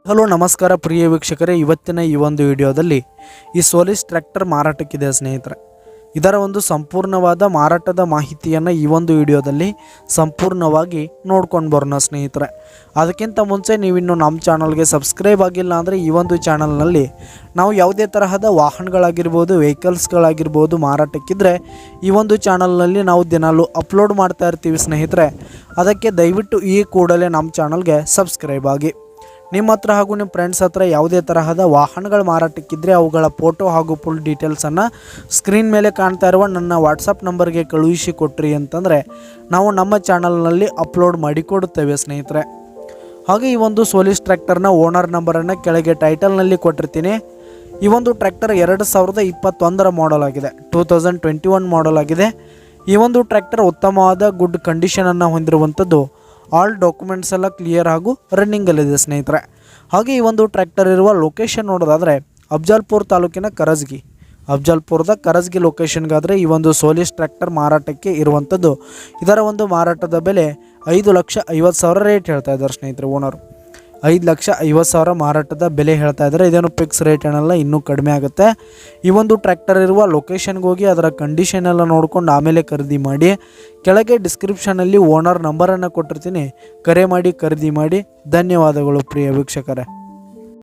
Hello ನಮಸ್ಕಾರ ಪ್ರಿಯ ವೀಕ್ಷಕರೇ, ಇವತ್ತಿನ ಈ ಒಂದು ವಿಡಿಯೋದಲ್ಲಿ ಈ ಸೋಲಿಸ್ ಟ್ರ್ಯಾಕ್ಟರ್ ಮಾರಾಟಕ್ಕಿದೆ ಸ್ನೇಹಿತರೆ. ಇದರ ಒಂದು ಸಂಪೂರ್ಣವಾದ ಮಾರಾಟದ ಮಾಹಿತಿಯನ್ನು ಈ ಒಂದು ವಿಡಿಯೋದಲ್ಲಿ ಸಂಪೂರ್ಣವಾಗಿ ನೋಡ್ಕೊಂಡು ಬರೋಣ ಸ್ನೇಹಿತರೆ. ಅದಕ್ಕಿಂತ ಮುಂಚೆ ನೀವಿನ್ನು ನಮ್ಮ ಚಾನಲ್ಗೆ ಸಬ್ಸ್ಕ್ರೈಬ್ ಆಗಿಲ್ಲ ಅಂದರೆ ಈ ಒಂದು ಚಾನಲ್ನಲ್ಲಿ ನಾವು ಯಾವುದೇ ತರಹದ ವಾಹನಗಳಾಗಿರ್ಬೋದು, ವೆಹಿಕಲ್ಸ್ಗಳಾಗಿರ್ಬೋದು ಮಾರಾಟಕ್ಕಿದ್ರೆ ಈ ಒಂದು ಚಾನಲ್ನಲ್ಲಿ ನಾವು ದಿನಾಲೂ ಅಪ್ಲೋಡ್ ಮಾಡ್ತಾ ಇರ್ತೀವಿ ಸ್ನೇಹಿತರೆ. ಅದಕ್ಕೆ ದಯವಿಟ್ಟು ಈ ಕೂಡಲೇ ನಮ್ಮ ಚಾನಲ್ಗೆ ಸಬ್ಸ್ಕ್ರೈಬ್ ಆಗಿ. ನಿಮ್ಮ ಹತ್ರ ಹಾಗೂ ನಿಮ್ಮ ಫ್ರೆಂಡ್ಸ್ ಹತ್ರ ಯಾವುದೇ ತರಹದ ವಾಹನಗಳು ಮಾರಾಟಕ್ಕಿದ್ದರೆ ಅವುಗಳ ಫೋಟೋ ಹಾಗೂ ಫುಲ್ ಡೀಟೇಲ್ಸನ್ನು ಸ್ಕ್ರೀನ್ ಮೇಲೆ ಕಾಣ್ತಾ ಇರುವ ನನ್ನ ವಾಟ್ಸಪ್ ನಂಬರ್ಗೆ ಕಳುಹಿಸಿ ಕೊಟ್ರಿ ಅಂತಂದರೆ ನಾವು ನಮ್ಮ ಚಾನಲ್ನಲ್ಲಿ ಅಪ್ಲೋಡ್ ಮಾಡಿಕೊಡುತ್ತೇವೆ ಸ್ನೇಹಿತರೆ. ಹಾಗೆ ಈ ಒಂದು ಸೋಲಿಸ್ ಟ್ರ್ಯಾಕ್ಟರ್ನ ಓನರ್ ನಂಬರನ್ನು ಕೆಳಗೆ ಟೈಟಲ್ನಲ್ಲಿ ಕೊಟ್ಟಿರ್ತೀನಿ. ಈ ಒಂದು ಟ್ರ್ಯಾಕ್ಟರ್ 2021 ಮಾಡೆಲ್ ಆಗಿದೆ, 2021 ಮಾಡೆಲ್ ಆಗಿದೆ. ಈ ಒಂದು ಟ್ರ್ಯಾಕ್ಟರ್ ಉತ್ತಮವಾದ ಗುಡ್ ಕಂಡೀಷನನ್ನು ಹೊಂದಿರುವಂಥದ್ದು. ಆಲ್ ಡಾಕ್ಯುಮೆಂಟ್ಸ್ ಎಲ್ಲ ಕ್ಲಿಯರ್ ಹಾಗೂ ರನ್ನಿಂಗಲ್ಲಿದೆ ಸ್ನೇಹಿತರೆ. ಹಾಗೆ ಈ ಒಂದು ಟ್ರ್ಯಾಕ್ಟರ್ ಇರುವ ಲೊಕೇಶನ್ ನೋಡೋದಾದರೆ ಅಫ್ಜಲ್ಪುರ ತಾಲೂಕಿನ ಕರಜಗಿ, ಅಫ್ಜಲ್ಪುರದ ಕರಜಗಿ ಲೊಕೇಶನ್ಗಾದರೆ ಈ ಒಂದು ಸೋಲಿಸ್ ಟ್ರ್ಯಾಕ್ಟರ್ ಮಾರಾಟಕ್ಕೆ ಇರುವಂಥದ್ದು. ಇದರ ಒಂದು ಮಾರಾಟದ ಬೆಲೆ 5,50,000 ರೇಟ್ ಹೇಳ್ತಾ ಇದ್ದಾರೆ ಸ್ನೇಹಿತರೆ. ಓನರು 5,50,000 ಮಾರಾಟದ ಬೆಲೆ ಹೇಳ್ತಾ ಇದ್ದಾರೆ. ಇದೇನು ಫಿಕ್ಸ್ ರೇಟ್ ಏನಲ್ಲ, ಇನ್ನೂ ಕಡಿಮೆ ಆಗುತ್ತೆ. ಈ ಒಂದು ಟ್ರ್ಯಾಕ್ಟರ್ ಇರುವ ಲೊಕೇಶನ್ಗೆ ಹೋಗಿ ಅದರ ಕಂಡೀಷನ್ ಎಲ್ಲ ನೋಡ್ಕೊಂಡು ಆಮೇಲೆ ಖರೀದಿ ಮಾಡಿ. ಕೆಳಗೆ ಡಿಸ್ಕ್ರಿಪ್ಷನಲ್ಲಿ ಓನರ್ ನಂಬರನ್ನು ಕೊಟ್ಟಿರ್ತೀನಿ, ಕರೆ ಮಾಡಿ ಖರೀದಿ ಮಾಡಿ. ಧನ್ಯವಾದಗಳು ಪ್ರಿಯ ವೀಕ್ಷಕರೇ.